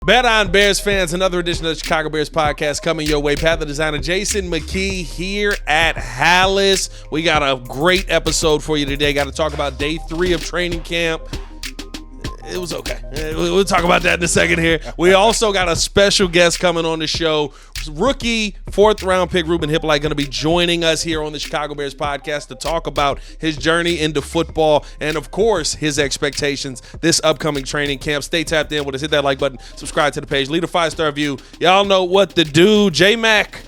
Bet on Bears fans, another edition of the Chicago Bears podcast coming your way. Pat the designer, Jason McKie here at Hallis. We got a great episode for you today. Got to talk about day 3 of training camp. It was okay. We'll talk about that in a second here. We also got a special guest coming on the show. Rookie 4th-round pick Rube Hyppolite going to be joining us here on the Chicago Bears podcast to talk about his journey into football and, of course, his expectations this upcoming training camp. Stay tapped in with us. Hit that like button. Subscribe to the page. Leave a 5-star review. Y'all know what to do. J-Mac,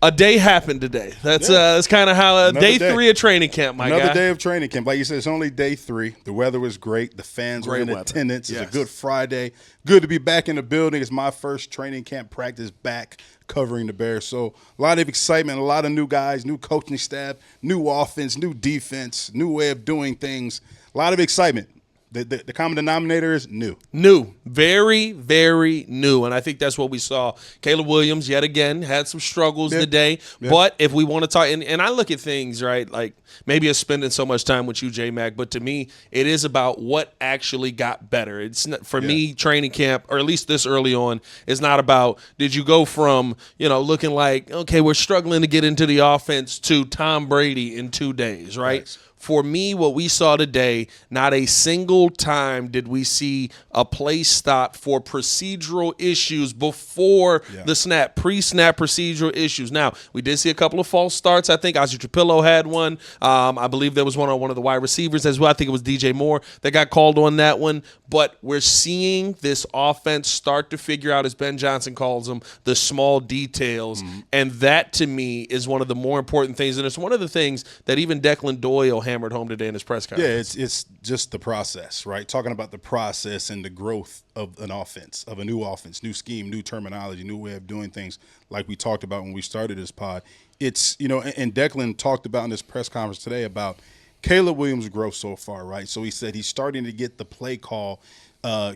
a day happened today. That's kind of how day 3 of training camp, my guy. Another day of training camp. Like you said, it's only day 3. The weather was great. The fans were in attendance. Yes. It's a good Friday. Good to be back in the building. It's my first training camp practice back covering the Bears. So a lot of excitement, a lot of new guys, new coaching staff, new offense, new defense, new way of doing things. A lot of excitement. The common denominator is new. New. Very, very new. And I think that's what we saw. Caleb Williams, yet again, had some struggles today. Yeah. But if we want to talk, and I look at things, right, like maybe I'm spending so much time with you, J-Mac, but to me, it is about what actually got better. It's not, for me, training camp, or at least this early on, is not about did you go from, looking like, okay, we're struggling to get into the offense to Tom Brady in 2 days, right? Nice. For me, what we saw today, not a single time did we see a play stop for procedural issues before the snap, pre-snap procedural issues. Now, we did see a couple of false starts. I think Ozzie Trapillo had one. I believe there was one on one of the wide receivers as well. I think it was DJ Moore that got called on that one. But we're seeing this offense start to figure out, as Ben Johnson calls them, the small details. Mm-hmm. And that, to me, is one of the more important things. And it's one of the things that even Declan Doyle hammered home today in his press conference. Yeah, it's just the process, right? Talking about the process and the growth of an offense, of a new offense, new scheme, new terminology, new way of doing things, like we talked about when we started this pod. It's, and Declan talked about in this press conference today about Caleb Williams' growth so far, right? So he said he's starting to get the play call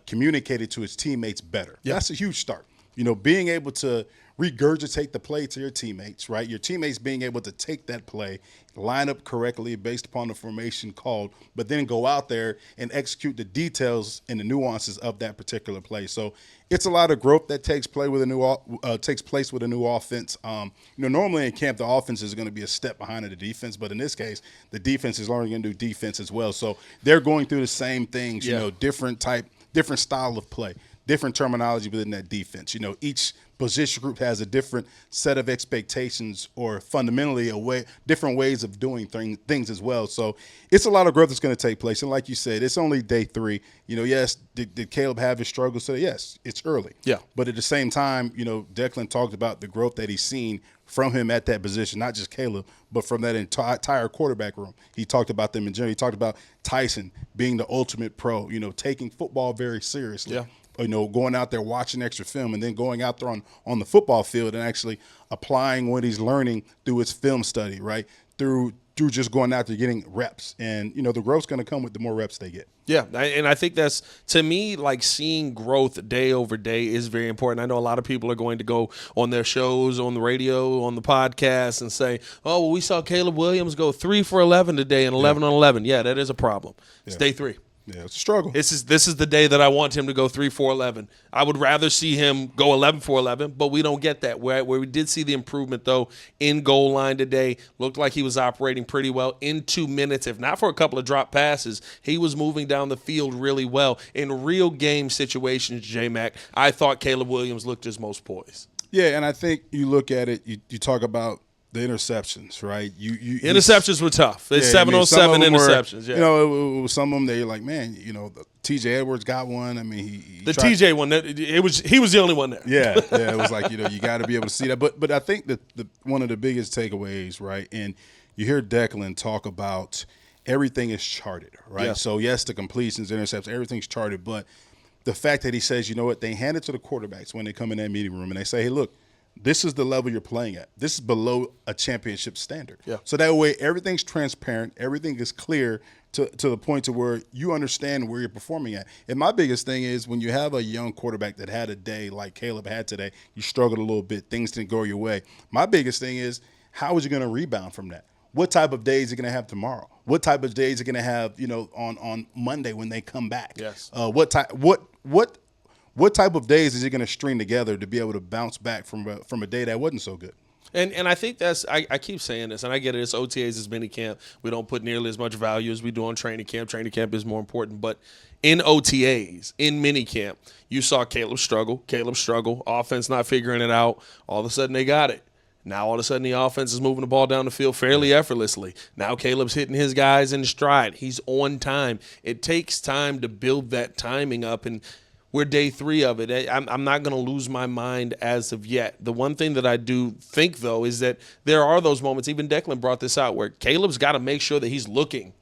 communicated to his teammates better. Yep. That's a huge start. Being able to regurgitate the play to your teammates, right? Your teammates being able to take that play, line up correctly based upon the formation called, but then go out there and execute the details and the nuances of that particular play. So it's a lot of growth that takes place with a new offense. Normally in camp, the offense is going to be a step behind the defense, but in this case, the defense is learning to do defense as well. So they're going through the same things, different style of play, different terminology within that defense. Each position group has a different set of expectations, or fundamentally different ways of doing things as well. So it's a lot of growth that's going to take place. And like you said, it's only day 3. Yes, did Caleb have his struggles today? Yes, it's early. Yeah. But at the same time, Declan talked about the growth that he's seen from him at that position, not just Caleb, but from that entire quarterback room. He talked about them in general. He talked about Tyson being the ultimate pro, taking football very seriously. Yeah. Going out there watching extra film and then going out there on the football field and actually applying what he's learning through his film study, right? Through just going out there getting reps. And, the growth's going to come with the more reps they get. Yeah, and I think that's, to me, like seeing growth day over day is very important. I know a lot of people are going to go on their shows, on the radio, on the podcast and say, oh, well, we saw Caleb Williams go 3 for 11 today and 11 on 11. Yeah, that is a problem. It's day 3. Yeah, it's a struggle. This is the day that I want him to go 3 for 11. I would rather see him go 11 for 11, but we don't get that. Where we did see the improvement, though, in goal line today. Looked like he was operating pretty well in 2 minutes. If not for a couple of drop passes, he was moving down the field really well. In real game situations, J-Mac, I thought Caleb Williams looked his most poised. Yeah, and I think you look at it, you talk about the interceptions, right? Interceptions were tough. It's 7 on 7 interceptions. It was some of them that you're like, man, T.J. Edwards got one. I mean, he tried. T.J. one. He was the only one there. Yeah. It was like you got to be able to see that. But I think that one of the biggest takeaways, right? And you hear Declan talk about everything is charted, right? Yeah. So yes, the completions, intercepts, everything's charted. But the fact that he says, you know what, they hand it to the quarterbacks when they come in that meeting room and they say, hey, look, this is the level you're playing at. This is below a championship standard. Yeah. So that way everything's transparent, everything is clear to the point to where you understand where you're performing at. And my biggest thing is when you have a young quarterback that had a day like Caleb had today, you struggled a little bit, things didn't go your way. My biggest thing is how is you going to rebound from that? What type of days are you going to have tomorrow? What type of days are you going to have, on Monday when they come back? Yes. what type of days is he going to string together to be able to bounce back from a day that wasn't so good? And I think that's I keep saying this, and I get it. It's OTAs, it's minicamp. We don't put nearly as much value as we do on training camp. Training camp is more important. But in OTAs, in minicamp, you saw Caleb struggle, offense not figuring it out. All of a sudden they got it. Now all of a sudden the offense is moving the ball down the field fairly effortlessly. Now Caleb's hitting his guys in stride. He's on time. It takes time to build that timing up, and we're day 3 of it. I'm not going to lose my mind as of yet. The one thing that I do think, though, is that there are those moments, even Declan brought this out, where Caleb's got to make sure that he's looking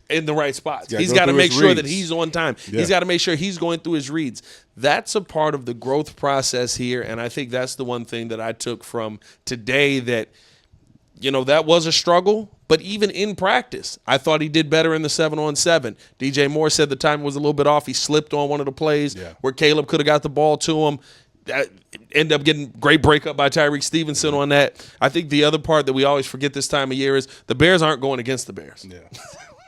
in the right spots. He's got to make sure that he's on time. Yeah. He's got to make sure he's going through his reads. That's a part of the growth process here, and I think that's the one thing that I took from today that, that was a struggle. But even in practice, I thought he did better in the 7-on-7. DJ Moore said the timing was a little bit off. He slipped on one of the plays where Caleb could have got the ball to him. That ended up getting great breakup by Tyreek Stevenson on that. I think the other part that we always forget this time of year is the Bears aren't going against the Bears.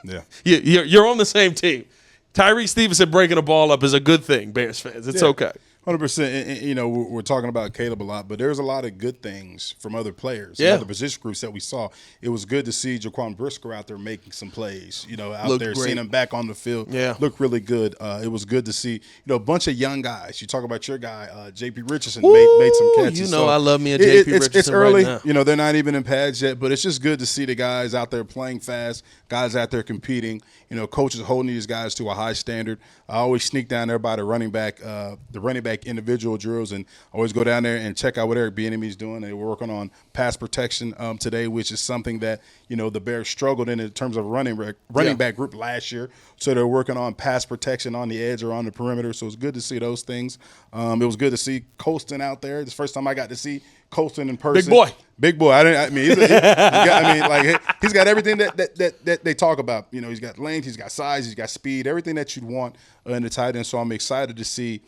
Yeah. You're on the same team. Tyreek Stevenson breaking the ball up is a good thing, Bears fans. It's okay. 100%. We're talking about Caleb a lot, but there's a lot of good things from other players, other position groups that we saw. It was good to see Jaquan Brisker out there making some plays, out Looked there, great. seeing him back on the field. Looked really good. It was good to see, a bunch of young guys. You talk about your guy, J.P. Richardson, made some catches. I love me a J.P. Richardson. It's early. Right now. They're not even in pads yet, but it's just good to see the guys out there playing fast, guys out there competing. Coaches holding these guys to a high standard. I always sneak down there by the running back individual drills, and always go down there and check out what Eric Bieniemy's doing. They were working on pass protection today, which is something that the Bears struggled in terms of running back group last year. So they're working on pass protection on the edge or on the perimeter. So it's good to see those things. It was good to see Colston out there. It's the first time I got to see Colston in person. Big boy. He's got everything that they talk about. He's got length, he's got size, he's got speed, everything that you'd want in the tight end. So I'm excited to see,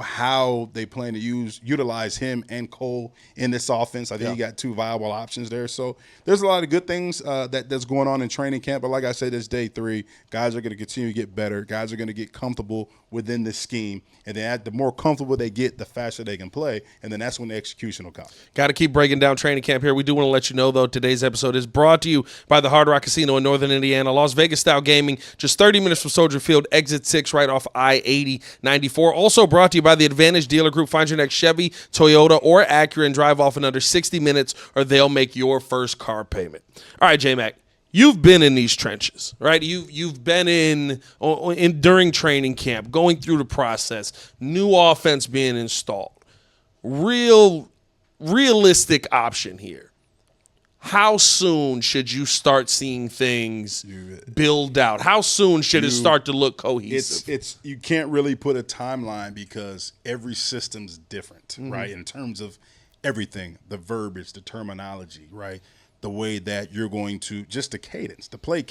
how they plan to utilize him and Cole in this offense. I think you got 2 viable options there. So there's a lot of good things that's going on in training camp. But like I said, it's day 3. Guys are going to continue to get better. Guys are going to get comfortable within this scheme. And then the more comfortable they get, the faster they can play. And then that's when the execution will come. Got to keep breaking down training camp here. We do want to let you know, though, today's episode is brought to you by the Hard Rock Casino in Northern Indiana. Las Vegas-style gaming, just 30 minutes from Soldier Field, exit 6 right off I-80-94. Also brought to you by the Advantage Dealer Group. Find your next Chevy, Toyota, or Acura and drive off in under 60 minutes, or they'll make your first car payment. All right, J-Mac, you've been in these trenches, right? You've been in during training camp, going through the process, new offense being installed. Realistic option here. How soon should you start seeing things build out? How soon should it start to look cohesive? You can't really put a timeline because every system's different, right? In terms of everything, the verbiage, the terminology, right? The way that you're going to, just the cadence, the play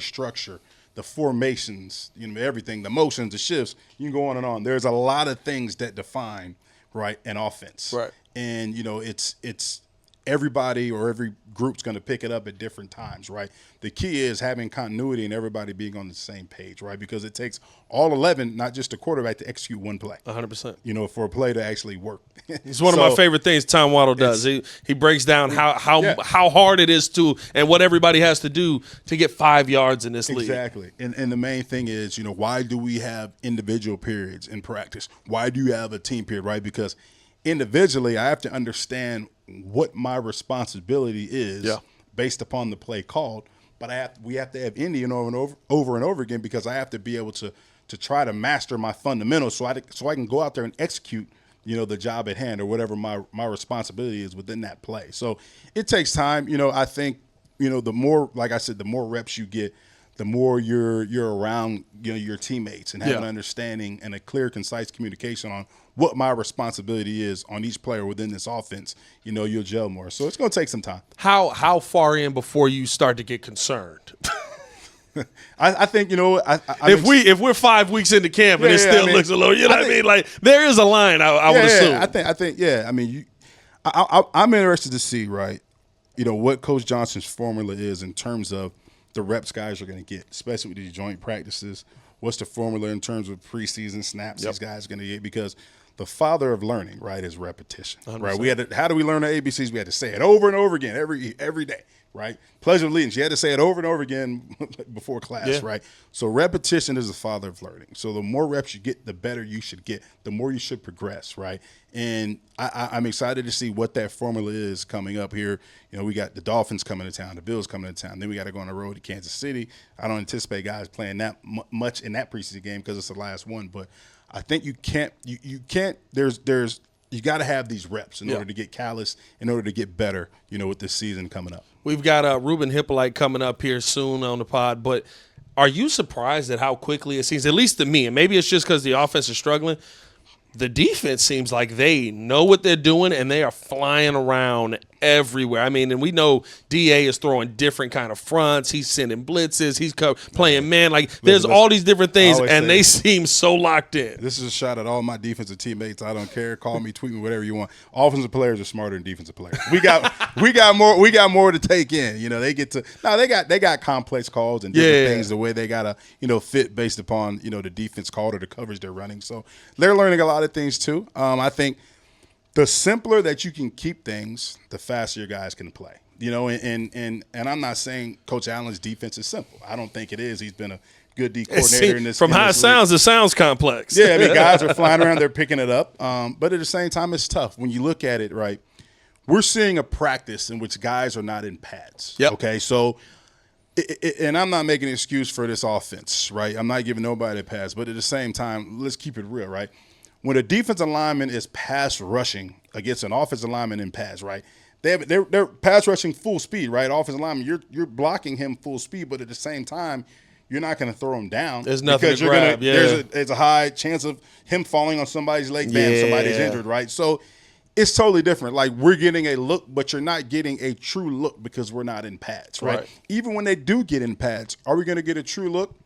structure, the formations, everything, the motions, the shifts, you can go on and on. There's a lot of things that define, right, an offense. Right. And, it's everybody or every group's going to pick it up at different times, right? The key is having continuity and everybody being on the same page, right? Because it takes all 11, not just the quarterback, to execute one play. 100%. For a play to actually work. It's one of my favorite things Tom Waddle does. He breaks down how hard it is to and what everybody has to do to get 5 yards in this league. Exactly. And the main thing is, why do we have individual periods in practice? Why do you have a team period, right? Because individually, I have to understand what my responsibility is based upon the play called. But we have to have Indian over and over again because I have to be able to try to master my fundamentals so I can go out there and execute, the job at hand or whatever my responsibility is within that play. So it takes time. I think, the more, like I said, the more reps you get, the more you're around, your teammates and have an understanding and a clear, concise communication on what my responsibility is on each player within this offense, you'll gel more. So it's going to take some time. How far in before you start to get concerned? I think, if we're 5 weeks into camp and it still looks a little, what I mean? Like there is a line I would assume. I think, I mean, I'm interested to see, right, what Coach Johnson's formula is in terms of the reps guys are going to get, especially with these joint practices, What's the formula in terms of preseason snaps these guys are going to get? Because the father of learning, right, is repetition, 100%. Right? We had to, how do we learn the ABCs? We had to say it over and over again every day, right? Pledge of Allegiance, you had to say it over and over again before class, right? So repetition is the father of learning. So the more reps you get, the better you should get, the more you should progress, right? And I'm excited to see what that formula is coming up here. You know, we got the Dolphins coming to town, the Bills coming to town. Then we got to go on the road to Kansas City. I don't anticipate guys playing that much in that preseason game because it's the last one, but I think you can't you got to have these reps in order to get callous, in order to get better, you know, with this season coming up. We've got Rooben Hyppolite coming up here soon on the pod, but are you surprised at how quickly it seems, at least to me, and maybe it's just because the offense is struggling, the defense seems like they know what they're doing and they are flying around everywhere. I mean, and we know DA is throwing different kind of fronts. He's sending blitzes. He's playing man. Like, there's all these different things, and they seem so locked in. This is a shot at all my defensive teammates. I don't care. Call me, tweet me, whatever you want. Offensive players are smarter than defensive players. We got more to take in. You know, they got complex calls and different things, the way they gotta, you know, fit based upon, you know, the defense called or the coverage they're running. So they're learning a lot of things too. I think the simpler that you can keep things, the faster your guys can play. You know, and I'm not saying Coach Allen's defense is simple. I don't think it is. He's been a good D coordinator in this. From how it sounds complex. Yeah, I mean, guys are flying around, they're picking it up. But at the same time, it's tough. When you look at it, right, we're seeing a practice in which guys are not in pads. Yep. Okay, so and I'm not making an excuse for this offense, right? I'm not giving nobody a pass. But at the same time, let's keep it real, right? When a defensive lineman is pass rushing against an offensive lineman in pass, right? They're pass rushing full speed, right? Offensive lineman, you're blocking him full speed, but at the same time, you're not going to throw him down. There's nothing to grab. There's a high chance of him falling on somebody's leg band, somebody's injured, right? So it's totally different. Like, we're getting a look, but you're not getting a true look because we're not in pads, right? Even when they do get in pads, are we going to get a true look?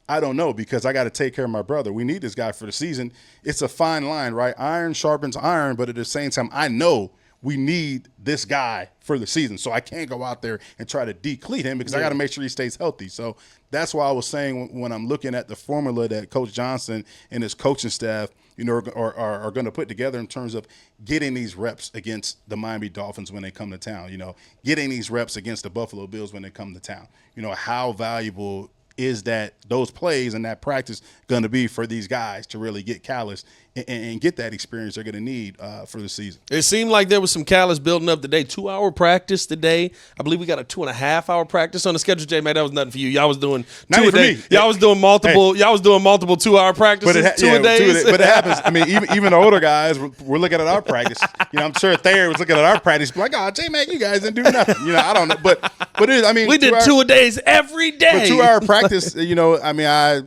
I don't know, because I got to take care of my brother. We need this guy for the season. It's a fine line, right? Iron sharpens iron, but at the same time, I know we need this guy for the season. So I can't go out there and try to deplete him because I got to make sure he stays healthy. So that's why I was saying when I'm looking at the formula that Coach Johnson and his coaching staff, you know, are going to put together in terms of getting these reps against the Miami Dolphins when they come to town, you know, getting these reps against the Buffalo Bills when they come to town. You know, how valuable is that those plays and that practice going to be for these guys to really get callous and get that experience they're going to need for the season? It seemed like there was some callous building up today. 2-hour practice today. I believe we got a 2.5-hour practice on the schedule. J-Mac, that was nothing for you. Y'all was doing two a day. Y'all was doing multiple. Y'all was doing multiple 2-hour practices. Two a days. But it happens. I mean, even the older guys were looking at our practice. You know, I'm sure Thayer was looking at our practice, like, "Oh, J-Mac, you guys didn't do nothing." You know, I don't know, but it is. I mean, we did 2 a days every day. But 2-hour practice. You know, I mean, I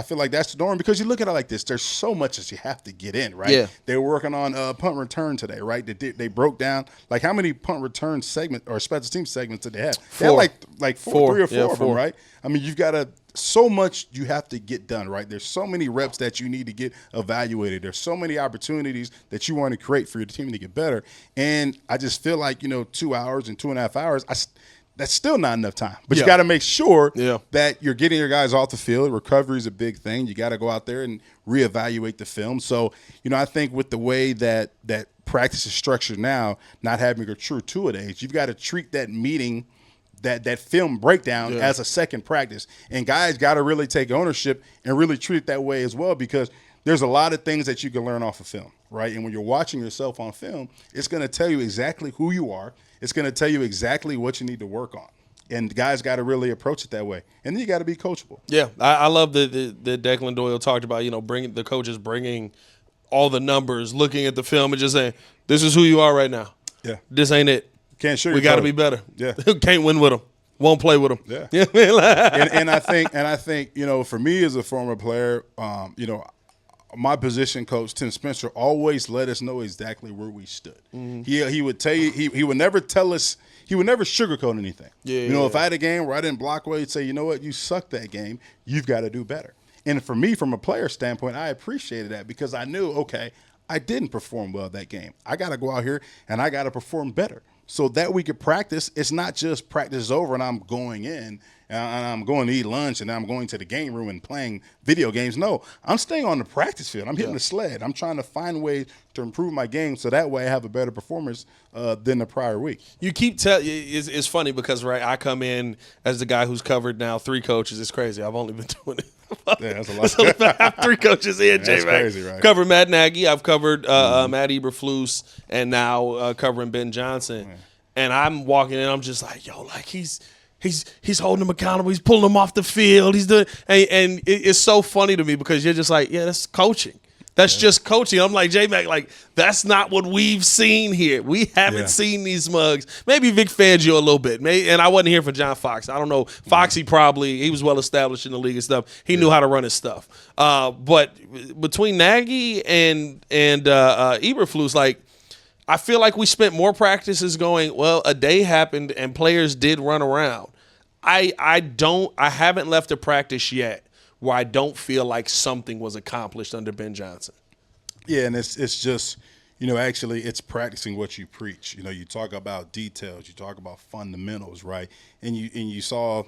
feel like that's the norm, because you look at it like this. There's so much that you have to get in, right? Yeah. They were working on punt return today, right? They broke down, like, how many punt return segment or special team segments did they have? 4. They had like 4, 3 or 4 of them, 4. right? I mean, you've got so much you have to get done, right? There's so many reps that you need to get evaluated. There's so many opportunities that you want to create for your team to get better. And I just feel like, you know, 2 hours and 2.5 hours, that's still not enough time. But you got to make sure that you're getting your guys off the field. Recovery is a big thing. You got to go out there and reevaluate the film. So, you know, I think with the way that practice is structured now, not having a true 2-a-days, you've got to treat that meeting, that film breakdown as a second practice. And guys got to really take ownership and really treat it that way as well, because there's a lot of things that you can learn off of film, right? And when you're watching yourself on film, it's going to tell you exactly who you are. It's going to tell you exactly what you need to work on. And guys got to really approach it that way. And then you got to be coachable. Yeah, I love the Declan Doyle talked about, you know, bringing all the numbers, looking at the film and just saying, this is who you are right now. Yeah. This ain't it. Can't show you. We got to be better. Yeah. Can't win with them. Won't play with them. Yeah. and I think, you know, for me as a former player, you know, my position coach, Tim Spencer, always let us know exactly where we stood. Mm-hmm. He would tell you, he would never tell us, he would never sugarcoat anything. You know, if I had a game where I didn't block well, he'd say, you know what, you sucked that game. You've got to do better. And for me, from a player standpoint, I appreciated that, because I knew, okay, I didn't perform well that game. I got to go out here and I got to perform better. So that week of practice, it's not just practice is over and I'm going in and I'm going to eat lunch and I'm going to the game room and playing video games. No, I'm staying on the practice field. I'm hitting the sled. I'm trying to find ways to improve my game so that way I have a better performance than the prior week. You keep it's funny because, right, I come in as the guy who's covered now 3 coaches. It's crazy. I've only been doing it. Yeah, that's a lot. I have 3 coaches in, That's crazy, right? Covered Matt Nagy. I've covered Matt Eberflus, and now covering Ben Johnson. Man. And I'm walking in, I'm just like, yo, like he's holding him accountable. He's pulling him off the field. He's doing, and it's so funny to me because you're just like, yeah, that's coaching. That's just coaching. I'm like, J-Mac, like, that's not what we've seen here. We haven't seen these mugs. Maybe Vic Fangio a little bit. And I wasn't here for John Fox. I don't know. Foxy he was well established in the league and stuff. He knew how to run his stuff. But between Nagy and Eberflus, like, I feel like we spent more practices going, well, a day happened and players did run around. I haven't left a practice yet where I don't feel like something was accomplished under Ben Johnson. Yeah, and it's just, actually it's practicing what you preach. You talk about details, you talk about fundamentals, right? And you saw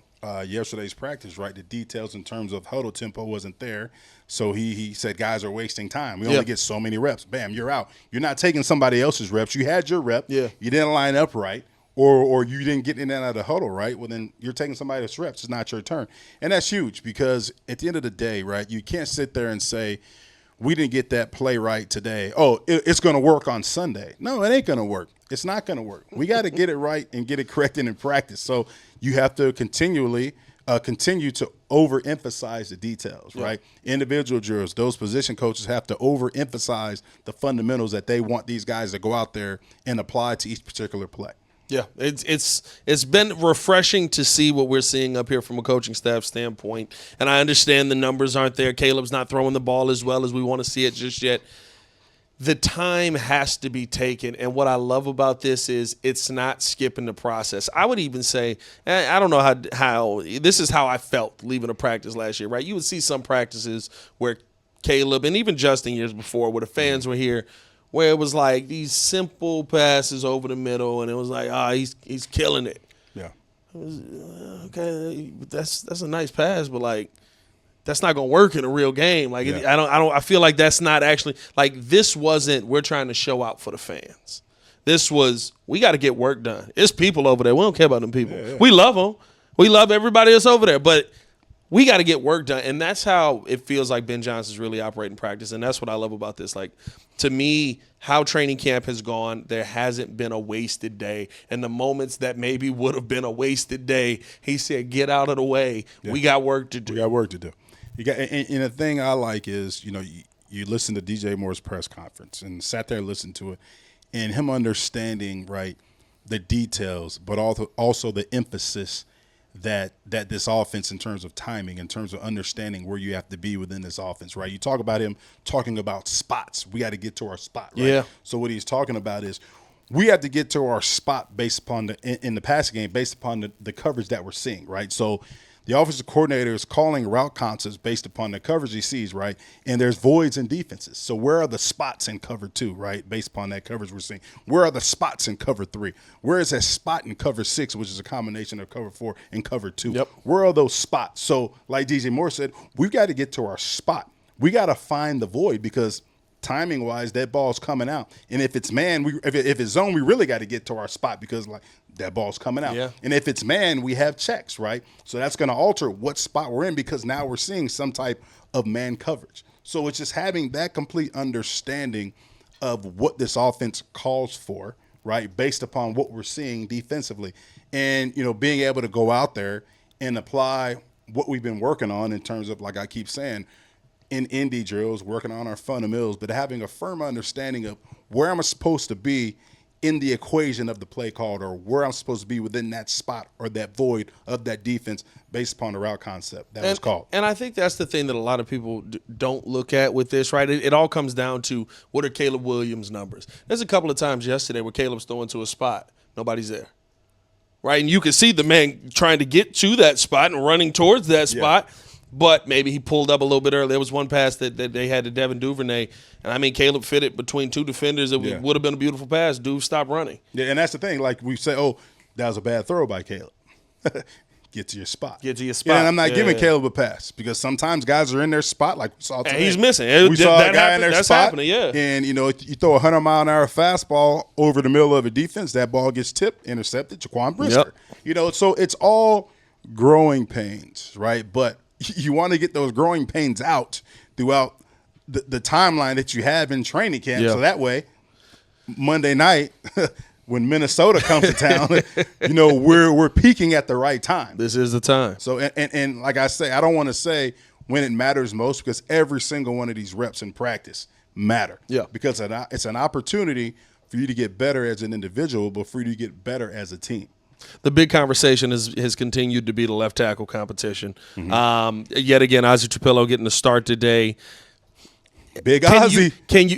yesterday's practice, right? The details in terms of huddle tempo wasn't there. So he said guys are wasting time. We only get so many reps. Bam, you're out. You're not taking somebody else's reps. You had your rep. Yeah. You didn't line up right. Or you didn't get in and out of the huddle, right? Well, then you're taking somebody else's reps. It's not your turn. And that's huge because at the end of the day, right, you can't sit there and say, we didn't get that play right today. Oh, it's going to work on Sunday. No, it ain't going to work. It's not going to work. We got to get it right and get it corrected in practice. So you have to continue to overemphasize the details, right? Individual drills, those position coaches have to overemphasize the fundamentals that they want these guys to go out there and apply to each particular play. Yeah, it's been refreshing to see what we're seeing up here from a coaching staff standpoint. And I understand the numbers aren't there. Caleb's not throwing the ball as well as we want to see it just yet. The time has to be taken. And what I love about this is it's not skipping the process. I would even say, I don't know how this is how I felt leaving a practice last year, right? You would see some practices where Caleb and even Justin years before where the fans were here, where it was like these simple passes over the middle, and it was like, he's killing it. Yeah. It was, okay, that's a nice pass, but like that's not gonna work in a real game. Like I feel like that's not actually like this wasn't. We're trying to show out for the fans. This was we got to get work done. It's people over there. We don't care about them people. Yeah. We love them. We love everybody else over there, but we got to get work done, and that's how it feels like Ben Johnson's really operating practice, and that's what I love about this. Like, to me, how training camp has gone, there hasn't been a wasted day, and the moments that maybe would have been a wasted day, he said, get out of the way. Yeah. We got work to do. We got work to do. And the thing I like is, you listen to DJ Moore's press conference and sat there and listened to it, and him understanding, right, the details, but also the emphasis that this offense in terms of timing, in terms of understanding where you have to be within this offense, right? You talk about him talking about spots. We got to get to our spot, right? Yeah. So what he's talking about is we have to get to our spot based upon in the passing game, based upon the coverage that we're seeing, right? So the offensive coordinator is calling route concepts based upon the coverage he sees, right? And there's voids in defenses. So where are the spots in cover 2, right? Based upon that coverage we're seeing. Where are the spots in cover 3? Where is that spot in cover 6, which is a combination of cover 4 and cover 2? Yep. Where are those spots? So like DJ Moore said, we've got to get to our spot. We got to find the void because timing-wise, that ball's coming out. And if it's man, if it's zone, we really got to get to our spot because like that ball's coming out. Yeah. And if it's man, we have checks, right? So that's going to alter what spot we're in because now we're seeing some type of man coverage. So it's just having that complete understanding of what this offense calls for, right, based upon what we're seeing defensively. And, being able to go out there and apply what we've been working on in terms of, like I keep saying, in indie drills, working on our fundamentals, but having a firm understanding of where I'm supposed to be in the equation of the play called or where I'm supposed to be within that spot or that void of that defense based upon the route concept that was called. And I think that's the thing that a lot of people don't look at with this, right? It all comes down to what are Caleb Williams' numbers. There's a couple of times yesterday where Caleb's throwing to a spot. Nobody's there. Right? And you can see the man trying to get to that spot and running towards that spot. But maybe he pulled up a little bit early. There was one pass that they had to Devin Duvernay, and I mean Caleb fit it between two defenders. It would have been a beautiful pass. Duve stopped running. Yeah, and that's the thing. Like we say, oh, that was a bad throw by Caleb. Get to your spot. Get to your spot. Yeah, and I'm not giving Caleb a pass because sometimes guys are in their spot, like we saw today. And he's missing. We saw a guy in their That's spot, happening, yeah. And, you throw a 100-mile-an-hour fastball over the middle of a defense, that ball gets tipped, intercepted, Jaquan Brisker. Yep. So it's all growing pains, right? But you want to get those growing pains out throughout the timeline that you have in training camp. Yeah. So that way, Monday night – when Minnesota comes to town, we're peaking at the right time. This is the time. So and like I say, I don't want to say when it matters most because every single one of these reps in practice matter. Yeah. Because it's an opportunity for you to get better as an individual, but for you to get better as a team. The big conversation has continued to be the left tackle competition. Yet again, Ozzie Trapillo getting the start today. Big Ozzie.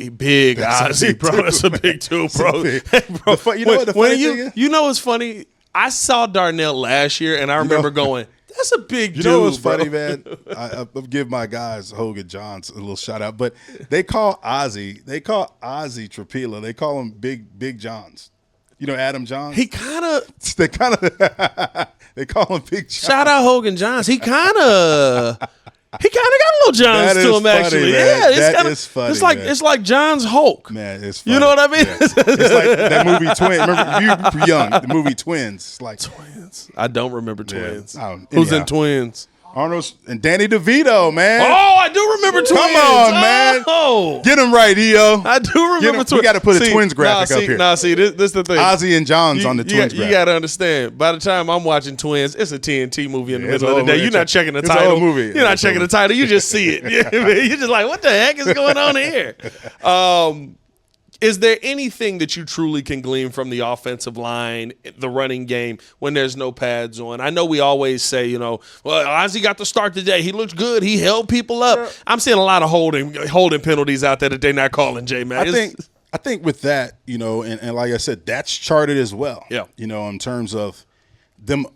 Big Ozzie, bro? That's a big too, bro. Bro, you know what the funny thing is? You know what's funny? I saw Darnell last year, and I remember going, that's a big dude, You know what's bro. funny, man? I'll give my guys, Hogan Johns, a little shout-out. But they call Ozzie Trapillo. They call him Big Johns. You know Adam Johns? He kind of – They call him Big Johns. Shout out Hogan Johns. He kind of got a little Johns to him, funny, actually. Man. Yeah, That is funny. It's like John's Hulk. Man, it's funny. You know what I mean? Yeah. It's like that movie Twins. Remember, you were young. The movie Twins. It's like Twins. I don't remember Twins. Yeah. Who's in Twins? Arnold and Danny DeVito, man. Oh, I do remember Twins. Come on, man. Oh. Get him right, EO. I do remember Twins. We got to put a Twins graphic up here. This is the thing. Ozzie and Johns on the Twins graphic. You got to understand, by the time I'm watching Twins, it's a TNT movie in the middle of the day. movie. You're not checking the It's title. an old movie. You're not checking the title. You just see it. You're just like, what the heck is going on here? Is there anything that you truly can glean from the offensive line, the running game, when there's no pads on? I know we always say, well, Ozzie got the start today. He looked good. He held people up. Yeah. I'm seeing a lot of holding penalties out there that they're not calling, J-Man. I think with that, and like I said, that's charted as well. Yeah. In terms of them,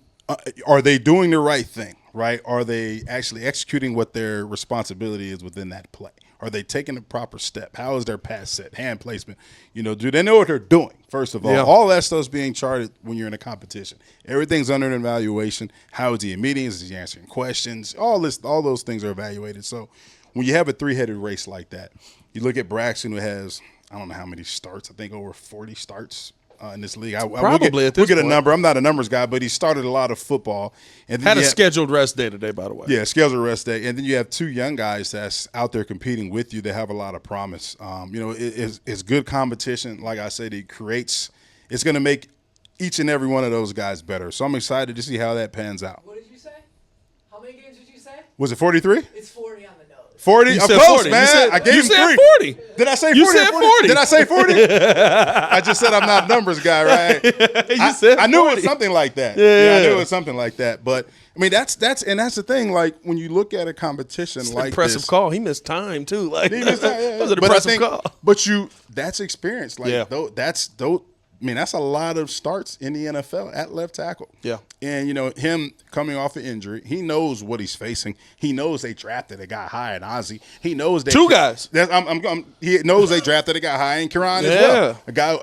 are they doing the right thing, right? Are they actually executing what their responsibility is within that play? Are they taking the proper step? How is their pass set, hand placement? Do they know what they're doing, first of all? Yeah. All that stuff's being charted when you're in a competition. Everything's under an evaluation. How is he in meetings? Is he answering questions? All those things are evaluated. So when you have a three-headed race like that, you look at Braxton, who has, I don't know how many starts, I think over 40 starts in this league. Probably we'll get a number. I'm not a numbers guy, but he started a lot of football. And had a scheduled rest day today, by the way. Yeah, scheduled rest day. And then you have two young guys that's out there competing with you that have a lot of promise. It's good competition. Like I said, it's going to make each and every one of those guys better. So I'm excited to see how that pans out. What did you say? How many games did you say? Was it 43? It's 40 on the nose. 40? You I'm said close, 40. man. I gave him 3. 40. Did I say 40? You said 40. Did I say 40? I just said I'm not a numbers guy, right? I knew it was something like that. Yeah, I knew it was something like that. But I mean, that's the thing. Like when you look at a competition it's like impressive this, call. He missed time too. Like he missed time, that was an impressive call. But that's experience. Like Yeah. that's a lot of starts in the NFL at left tackle. Yeah. And, him coming off an injury, he knows what he's facing. He knows they drafted a guy high in Ozzie. He knows that two guys. He knows they drafted a guy high in Kieran as well. A guy,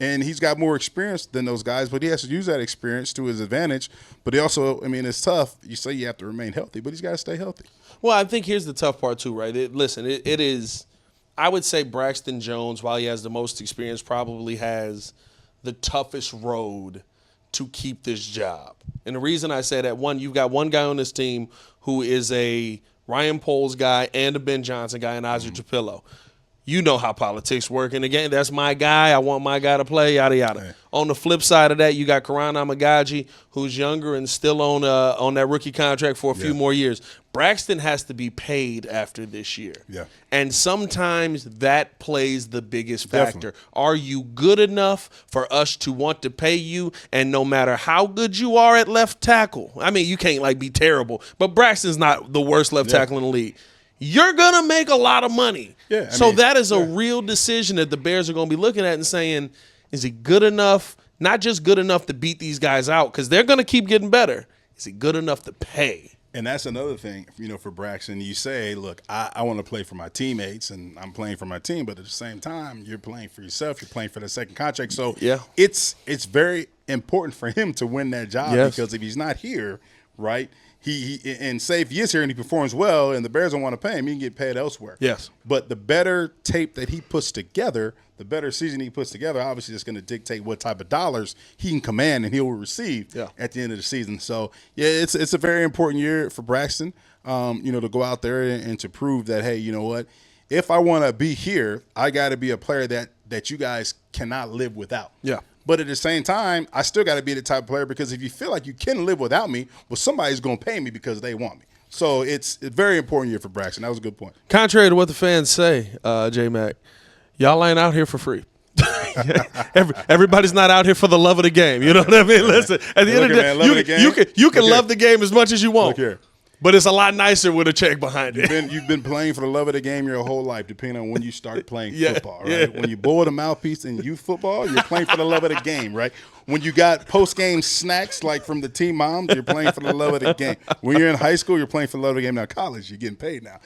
and he's got more experience than those guys, but he has to use that experience to his advantage. But he also, it's tough. You say you have to remain healthy, but he's got to stay healthy. Well, I think here's the tough part too, right? It is. I would say Braxton Jones, while he has the most experience, probably has the toughest road to keep this job. And the reason I say that, one, you've got one guy on this team who is a Ryan Poles guy and a Ben Johnson guy and Ozzie Trapillo. You know how politics work. And again, that's my guy. I want my guy to play, yada, yada. Right. On the flip side of that, you got Karan Amagaji, who's younger and still on that rookie contract for a few more years. Braxton has to be paid after this year. Yeah. And sometimes that plays the biggest factor. Definitely. Are you good enough for us to want to pay you? And no matter how good you are at left tackle, I mean, you can't be terrible, but Braxton's not the worst left tackle in the league. You're going to make a lot of money. Yeah, so that is a real decision that the Bears are going to be looking at and saying, is he good enough, not just good enough to beat these guys out, because they're going to keep getting better. Is he good enough to pay? And that's another thing, for Braxton. You say, look, I want to play for my teammates, and I'm playing for my team, but at the same time, you're playing for yourself. You're playing for the second contract. So it's very important for him to win that job because if he's not here, right, and say if he is here and he performs well and the Bears don't want to pay him, he can get paid elsewhere. Yes. But the better tape that he puts together, the better season he puts together, obviously it's going to dictate what type of dollars he can command and he will receive at the end of the season. So, it's a very important year for Braxton, to go out there and to prove that, hey, you know what, if I want to be here, I got to be a player that you guys cannot live without. Yeah. But at the same time, I still got to be the type of player because if you feel like you can live without me, well, somebody's going to pay me because they want me. So it's a very important year for Braxton. That was a good point. Contrary to what the fans say, J-Mac, y'all ain't out here for free. Everybody's not out here for the love of the game. You know what I mean? Listen, at the end of the day, you can love the game as much as you want. Look here. But it's a lot nicer with a check behind it. You've been playing for the love of the game your whole life, depending on when you start playing football, right? When you boil the mouthpiece in youth football, you're playing for the love of the game, right? When you got post-game snacks like from the team moms, you're playing for the love of the game. When you're in high school, you're playing for the love of the game. Now, college, you're getting paid now.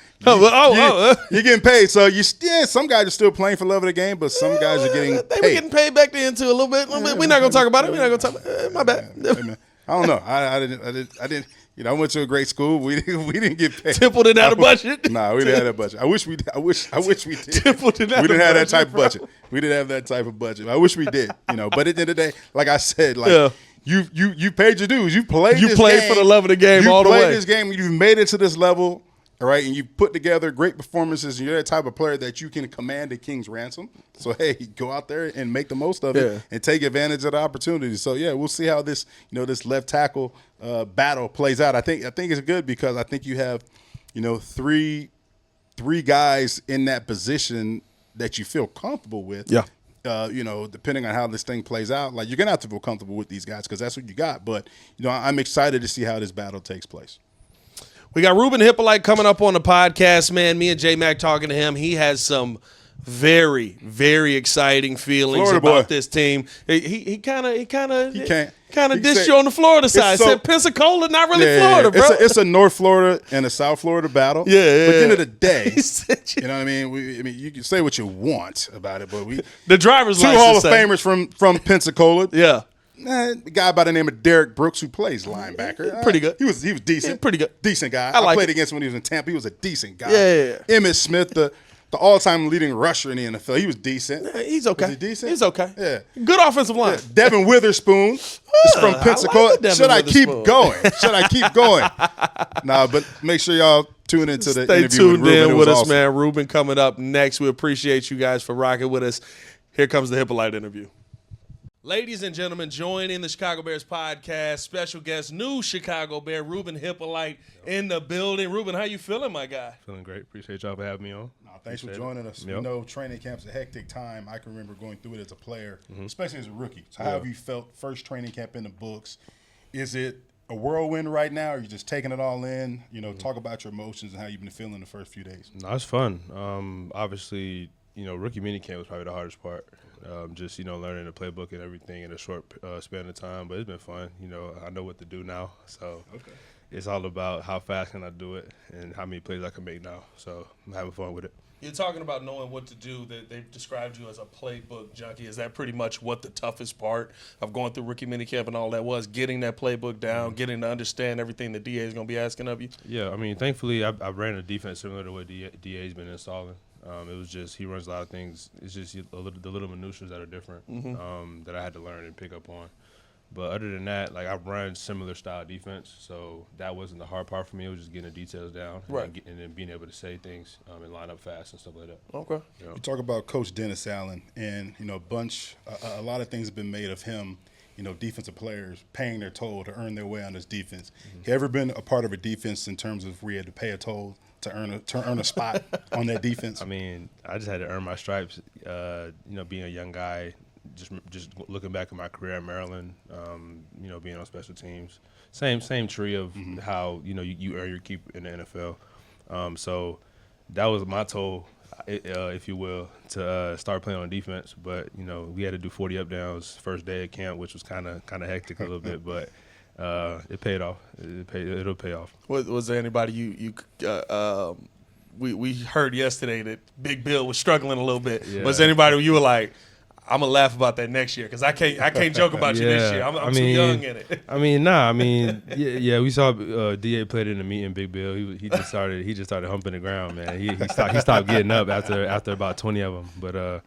You're getting paid. So, some guys are still playing for the love of the game, but some guys are getting paid. They were getting paid back then, too, a little bit. We're not going to talk about it. We're not going to talk about it. My bad. I don't know. I didn't. I went to a great school. We didn't get paid. Temple didn't have a budget. Nah, we didn't have that budget. I wish we did. Temple didn't have we didn't have that type of budget. We didn't have that type of budget. I wish we did. But at the end of the day, like I said, you paid your dues. You played for the love of the game all the way. You played this game. You've made it to this level. All right, and you put together great performances, and you're that type of player that you can command a king's ransom. So, hey, go out there and make the most of it and take advantage of the opportunity. So, we'll see how this, this left tackle battle plays out. I think it's good because I think you have, three guys in that position that you feel comfortable with. Yeah. Depending on how this thing plays out, like you're gonna have to feel comfortable with these guys because that's what you got. But I'm excited to see how this battle takes place. We got Ruben Hyppolite coming up on the podcast, man. Me and J-Mac talking to him. He has some very, very exciting feelings about this team. He kind of dissed you on the Florida side. Said Pensacola, not really Florida, bro. It's a North Florida and a South Florida battle. Yeah. But at the end of the day, you know what I mean? You can say what you want about it, but the driver's two license Hall of Famers from Pensacola. Yeah. A guy by the name of Derek Brooks who plays linebacker. Pretty good. He was decent. Yeah, pretty good. Decent guy. I played against him when he was in Tampa. He was a decent guy. Yeah. Emmitt Smith, the all-time leading rusher in the NFL. He was decent. He's okay. Was he decent? He's okay. Yeah. Good offensive line. Yeah. Devin Witherspoon is from Pensacola. Should I keep going? Nah, but make sure y'all tune into the interview with Ruben. Stay tuned in with us, awesome. man. Ruben coming up next. We appreciate you guys for rocking with us. Here comes the Hyppolite interview. Ladies and gentlemen, joining the Chicago Bears podcast, special guest, new Chicago Bear, Ruben Hyppolite in the building. Ruben, how you feeling, my guy? Feeling great. Appreciate y'all for having me on. Thanks for joining us. Yep. We know training camp's a hectic time. I can remember going through it as a player, especially as a rookie. So how have you felt first training camp in the books? Is it a whirlwind right now, or are you just taking it all in? Talk about your emotions and how you've been feeling the first few days. No, it's fun. Obviously, rookie minicamp was probably the hardest part. Just, learning the playbook and everything in a short span of time. But it's been fun. I know what to do now. So it's all about how fast can I do it and how many plays I can make now. So I'm having fun with it. You're talking about knowing what to do. They've described you as a playbook junkie. Is that pretty much what the toughest part of going through rookie minicamp and all that was, getting that playbook down, getting to understand everything the DA is going to be asking of you? Yeah, thankfully I ran a defense similar to what DA's been installing. It was just he runs a lot of things. It's just the little minutiae that are different that I had to learn and pick up on. But other than that, I run similar style defense, so that wasn't the hard part for me. It was just getting the details down, and then being able to say things and line up fast and stuff like that. Okay. You talk about Coach Dennis Allen, and a lot of things have been made of him. Defensive players paying their toll to earn their way on this defense. You ever been a part of a defense in terms of where you had to pay a toll to earn a spot on that defense? I just had to earn my stripes. Being a young guy, just looking back at my career at Maryland, being on special teams, same tree of how you earn your keep in the NFL. So that was my toll, if you will, to start playing on defense. But we had to do 40 up downs first day of camp, which was kind of hectic a little bit, but. It paid off. It'll pay off. Was there anybody we heard yesterday that Big Bill was struggling a little bit? Yeah. Was there anybody where you were like, I'm gonna laugh about that next year because I can't joke about you this year. I'm too young in it. Yeah. We saw Da played in the meeting. Big Bill. He just started humping the ground, man. He stopped getting up after about 20 of them. But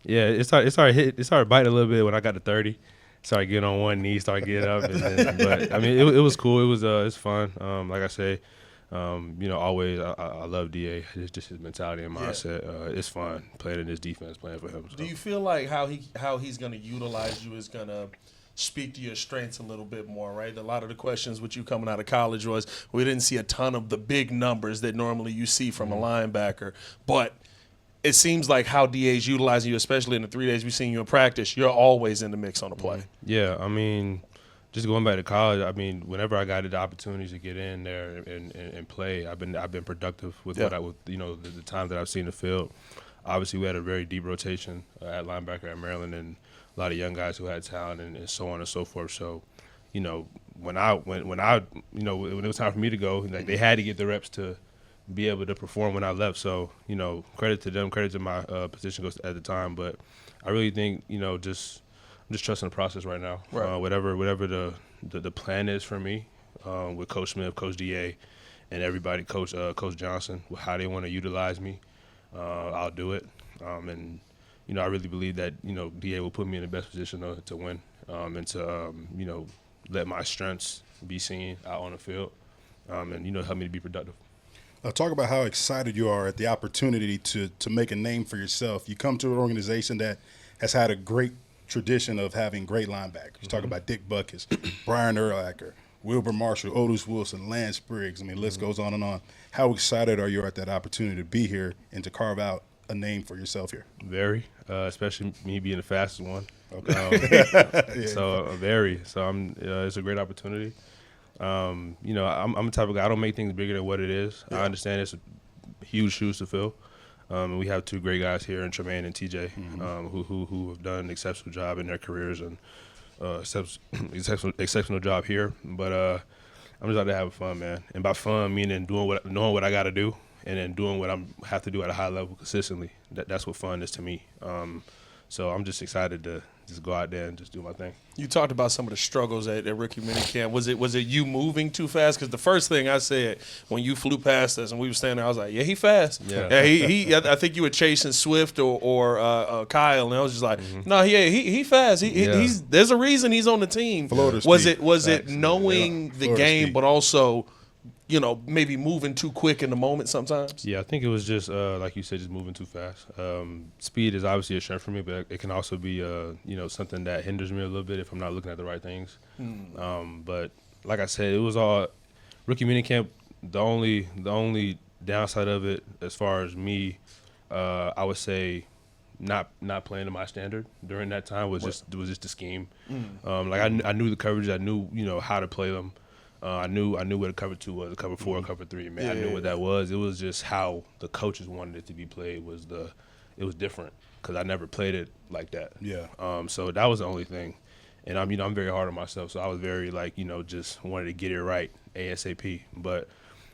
it started biting a little bit when I got to 30. Started getting on one knee, started getting up. But I mean, it was cool. It's fun. Like I say. Always I love Da. It's just his mentality and mindset. It's fun playing in this defense, playing for him. So. Do you feel like how he's going to utilize you is going to speak to your strengths a little bit more, right? A lot of the questions with you coming out of college was we didn't see a ton of the big numbers that normally you see from a linebacker, but it seems like how DA's utilizing you, especially in the 3 days we've seen you in practice, you're always in the mix on the play. Yeah, I mean. Just going back to college, I mean, whenever I got the opportunities to get in there and play, I've been productive with the time that I've seen the field. Obviously, we had a very deep rotation at linebacker at Maryland, and a lot of young guys who had talent and so on and so forth. So, when it was time for me to go, like they had to get the reps to be able to perform when I left. So, credit to them, credit to my position coach at the time. But I really think, I'm just trusting the process right now. Right. Whatever the plan is for me, with Coach Smith, Coach Da, and everybody, Coach Johnson, how they want to utilize me, I'll do it. And I really believe that Da will put me in the best position to win, and to let my strengths be seen out on the field, and help me to be productive. Talk about how excited you are at the opportunity to make a name for yourself. You come to an organization that has had a great tradition of having great linebackers. You talk about Dick Butkus, Brian Urlacher, Wilbur Marshall, Otis Wilson, Lance Briggs. I mean, the list goes on and on. How excited are you at that opportunity to be here and to carve out a name for yourself here? Very, especially me being the fastest one. Okay. Very. So it's a great opportunity. I'm the type of guy, I don't make things bigger than what it is. Yeah. I understand it's huge shoes to fill. We have two great guys here, in Tremaine and TJ, who have done an exceptional job in their careers and exceptional job here. But I'm just out to have fun, man. And by fun, meaning knowing what I got to do, and then doing what I have to do at a high level consistently. That's what fun is to me. So I'm just excited to just go out there and just do my thing. You talked about some of the struggles at rookie minicamp. Was it you moving too fast? Because the first thing I said when you flew past us and we were standing there, I was like, yeah, he fast. Yeah, he I think you were chasing Swift or Kyle, and I was just like, no, he fast. He's there's a reason he's on the team. Was it knowing the game, speed, but also maybe moving too quick in the moment sometimes? Yeah, I think it was just, like you said, just moving too fast. Speed is obviously a strength for me, but it can also be, something that hinders me a little bit if I'm not looking at the right things. But like I said, it was all rookie minicamp. The only downside of it, as far as me, I would say, not playing to my standard during that time was just the scheme. I knew the coverage, I knew how to play them. I knew what a cover 2 was, a cover 4, a cover 3. Man, I knew what that was. It was just how the coaches wanted it to be played. It was different because I never played it like that. Yeah. So that was the only thing, and I'm very hard on myself. So I was very just wanted to get it right ASAP. But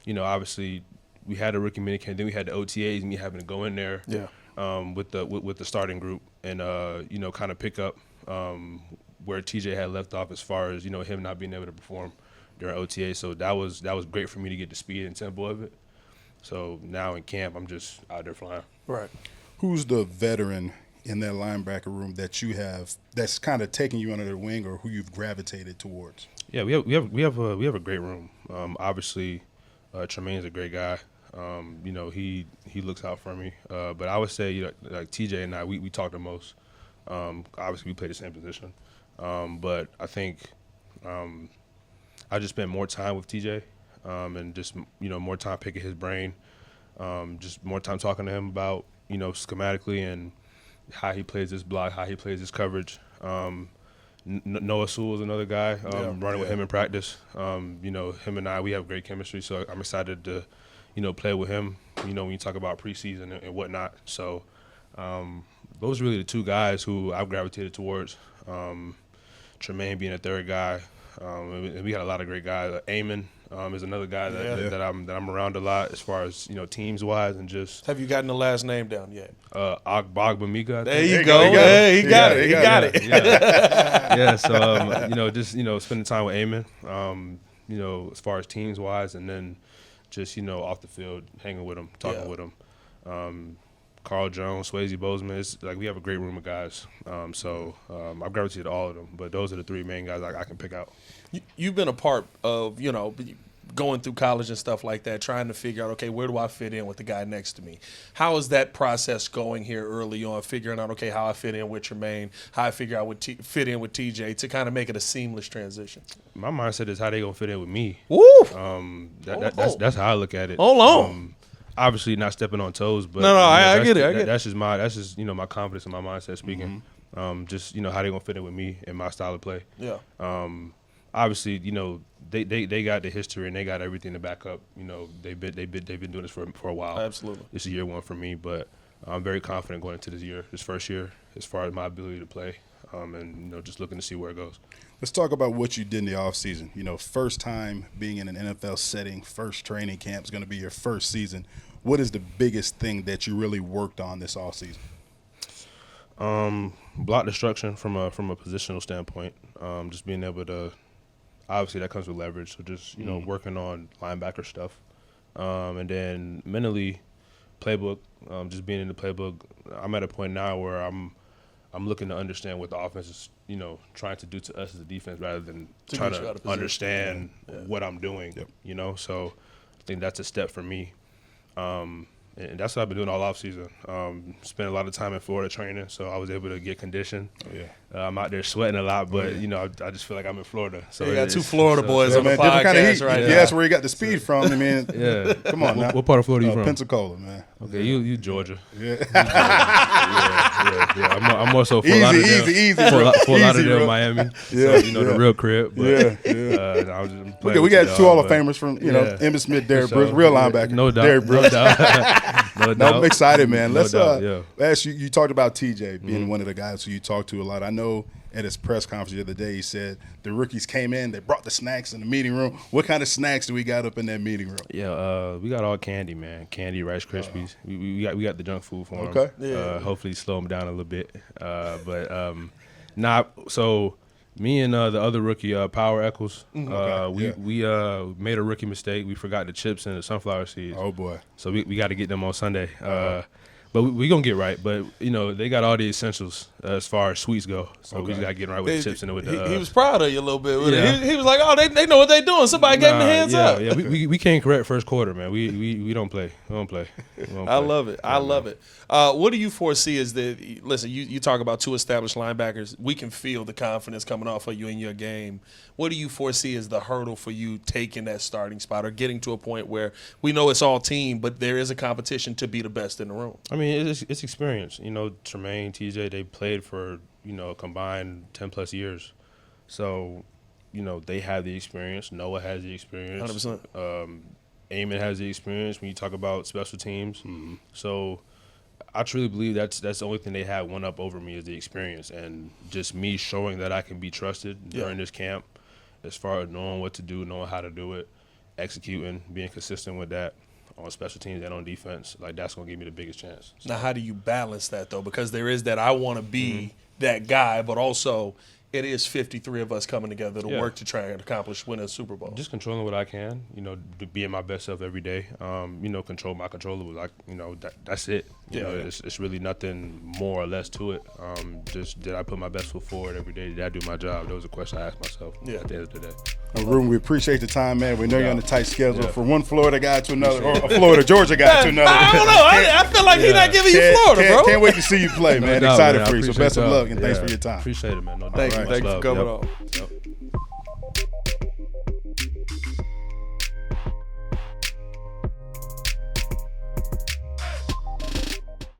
obviously we had a rookie minicamp, then we had the OTAs, and me having to go in there. Yeah. With the starting group and kind of pick up where TJ had left off as far as him not being able to perform during OTA. So that was great for me to get the speed and tempo of it. So now in camp, I'm just out there flying. Right. Who's the veteran in that linebacker room that you have that's kind of taking you under their wing, or who you've gravitated towards? Yeah, we have a great room. Obviously, Tremaine's a great guy. He looks out for me. But I would say like TJ and I, we talk the most. Obviously, we play the same position. But I think I just spent more time with TJ, and just more time picking his brain, just more time talking to him about schematically and how he plays this block, how he plays this coverage. Noah Sewell is another guy, running with him in practice. Him and I, we have great chemistry, so I'm excited to play with him. When you talk about preseason and whatnot. So those are really the two guys who I've gravitated towards. Tremaine being a third guy. And we got a lot of great guys. Eamon is another guy that I'm around a lot as far as teams wise and just. Have you gotten the last name down yet? Agbamiga. There you go. Yeah, he got it. He got it. Yeah. So just spending time with Eamon. As far as teams wise, and then just off the field, hanging with him, talking with him. Carl Jones, Swayze Bozeman. It's like we have a great room of guys. I've gravitated to all of them, but those are the three main guys I can pick out. You've been a part of, going through college and stuff like that, trying to figure out, okay, where do I fit in with the guy next to me? How is that process going here early on, figuring out, okay, how I fit in with Jermaine, how I figure out fit in with TJ to kind of make it a seamless transition? My mindset is how they gonna fit in with me. Woo! That's how I look at it. Hold on. Obviously not stepping on toes, but I get it. That's just my confidence and my mindset speaking. Just how they gonna fit in with me and my style of play. Yeah. Obviously, they got the history and they got everything to back up. They've been doing this for a while. Absolutely. This is year one for me, but I'm very confident going into this first year, as far as my ability to play, and just looking to see where it goes. Let's talk about what you did in the offseason. First time being in an NFL setting, first training camp is going to be your first season. What is the biggest thing that you really worked on this offseason? Block destruction from a positional standpoint. Just being able to, obviously that comes with leverage. So just working on linebacker stuff, and then mentally, playbook. Just being in the playbook. I'm at a point now where I'm looking to understand what the offense is, trying to do to us as a defense rather than trying to understand what I'm doing. Yep. So I think that's a step for me. And that's what I've been doing all offseason. Spent a lot of time in Florida training, so I was able to get conditioned. Oh, yeah. I'm out there sweating a lot, but, I just feel like I'm in Florida. So you got two Florida boys on the podcast kind of heat. right now. Yeah, that's where you got the speed from. I mean, come on now. What part of Florida are you from? Pensacola, man. Okay, you Georgia. Yeah. I'm more so Fort Lauderdale, Miami. Yeah, so, the real crib. But, we got two Hall of Famers from, Emmitt Smith, Derrick Brooks, real linebacker. No doubt. Derrick Brooks. No doubt. I'm excited, man. Let's ask you. You talked about TJ being one of the guys who you talk to a lot. I know at his press conference the other day, he said the rookies came in, they brought the snacks in the meeting room. What kind of snacks do we got up in that meeting room? Yeah, we got all candy, man. Candy, Rice Krispies. We got the junk food for them. Okay. Yeah. Hopefully slow them down a little bit. So me and the other rookie, Power Eccles, we made a rookie mistake. We forgot the chips and the sunflower seeds. Oh, boy. So we got to get them on Sunday. But we going to get right. But, they got all the essentials as far as sweets go. So we just got to get right with the chips and with the he was proud of you a little bit. He was like, oh, they know what they doing. Somebody gave him the hands up. Yeah, we came correct first quarter, man. We don't play. We don't play. I love it. I love it. What do you foresee is that, listen, you talk about two established linebackers. We can feel the confidence coming off of you in your game. What do you foresee as the hurdle for you taking that starting spot or getting to a point where we know it's all team, but there is a competition to be the best in the room? I mean, it's experience. Tremaine, TJ, they played for, a combined 10-plus years. So, they have the experience. Noah has the experience. 100%. Eamon has the experience when you talk about special teams. Mm-hmm. So I truly believe that's the only thing they have one up over me is the experience and just me showing that I can be trusted during this camp as far as knowing what to do, knowing how to do it, executing, being consistent with that on special teams and on defense. Like, that's going to give me the biggest chance. So. Now, how do you balance that, though? Because there is that I want to be that guy, but also – it is 53 of us coming together to work to try and accomplish winning a Super Bowl. Just controlling what I can, being my best self every day. Control my controllables. That's it. It's really nothing more or less to it. Just did I put my best foot forward every day? Did I do my job? That was a question I asked myself at the end of the day. Ruben, we appreciate the time, man. We know you're on a tight schedule from one Florida guy to another, or a Florida Georgia guy to another. I don't know. I feel like he's not giving you Florida, bro. Can't wait to see you play, man. Excited for you. So best of luck and thanks for your time. Appreciate it, man. No doubt. Thank you for coming on. Yep.